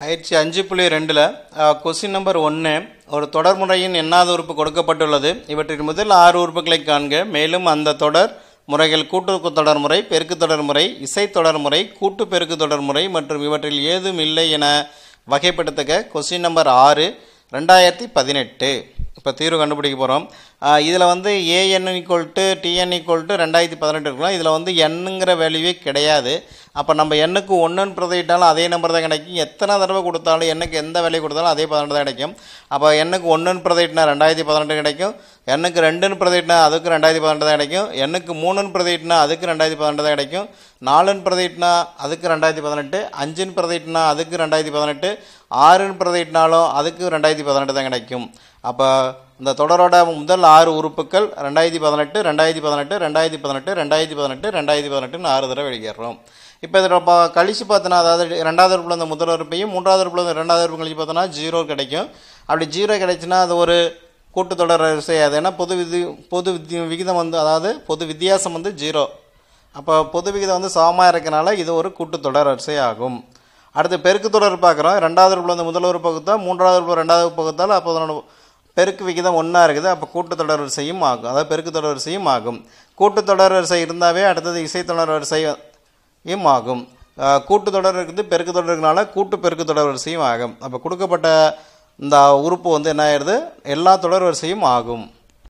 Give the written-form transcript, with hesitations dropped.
பயிற்சி 5.2ல் question number 1 ஒரு தொடர்முறையின் எண்ணாத உறுப்பு கொடுக்கப்பட்டுள்ளது. இவற்றின் முதல் 6 உறுப்புகளை காண்க. மேலும் அந்த தொடர் முறைகள் கூட்டு தொடர்முறை, பெருக்கு தொடர்முறை, இசை தொடர்முறை, கூட்டு பெருக்கு தொடர்முறை மற்றும் இவற்றில் ஏதும் இல்லை என வகைப்படுத்துக. Question number 6 2018. இப்போ தீர்வு கண்டுபிடிக்க போகிறோம். இதில் வந்து AN equal to TN equal to 2018 இருக்கலாம். இதில் வந்து எண்ணுங்கிற வேல்யூவே கிடையாது. அப்போ நம்ம எண்ணுக்கு 1ன்னு பிரதிட்டாலும் அதே நம்பர் தான் கிடைக்கும். எத்தனை தடவை கொடுத்தாலும் எண்ணுக்கு எந்த வேல்யூ கொடுத்தாலும் அதே 18 தான் கிடைக்கும். அப்போ எண்ணுக்கு 1ன்னு பிரதிட்டினா 2018 கிடைக்கும். எண்ணுக்கு 2ன்னு பிரதிட்டினா அதுக்கு 2018 தான் கிடைக்கும். எண்ணுக்கு 3ன்னு பிரதிட்டினா அதுக்கு 2018 தான் கிடைக்கும். 4ன்னு பிரதிட்டினா அதுக்கு 2018, 5ன்னு பிரதிட்டினா அதுக்கு 2018, 6ன்னு பிரதிட்டினாலும் அதுக்கு 2018 தான் கிடைக்கும். அப்போ இந்த தொடரோட முதல் 6 உறுப்புகள் 2018, 2018, 2018, 2018, 2018ன்னு 6 தடவை எழுதிடுறோம். இப்போ இதில் கழிச்சு பார்த்தோன்னா, அதாவது 2வது உறுப்பில் இந்த முதல் உறுப்பையும் 3வது உறுப்பில் இந்த 2வது உறுப்பு கழிச்சு பார்த்தோன்னா 0 கிடைக்கும். அப்படி 0 கிடைச்சுன்னா அது ஒரு கூட்டுத்தொடர் வரிசை. அது ஏன்னா பொது விகிதம் வந்து, அதாவது பொது வித்தியாசம் வந்து 0. அப்போ பொது விகிதம் வந்து சமமாக இருக்கனால இது ஒரு கூட்டுத்தொடர் வரிசை ஆகும். அடுத்து பெருக்கு தொடர் பார்க்குறோம். 2வது உறுப்பில் வந்து முதல் உறுப்பு பகுத்தால் 3வது உறுப்பு 2வது உறுப்பு பகுத்தால் அப்போ அதனோட பெருக்கு விகிதம் 1 இருக்குது. அப்போ கூட்டுத்தொடர் வரிசையும் ஆகும், அதாவது பெருக்கு தொடர் வரிசையும் ஆகும். கூட்டுத்தொடர் வரிசை இருந்தாவே அடுத்தது இசைத்தொடர் வரிசையும் ஆகும். கூட்டுத்தொடர் இருக்குது, பெருக்கு தொடர் இருக்கனால கூட்டு பெருக்கு தொடர் வரிசையும் ஆகும். அப்போ கொடுக்கப்பட்ட இந்த உறுப்பு வந்து என்ன ஆயிடுது, எல்லா தொடர் வரிசையும் ஆகும்.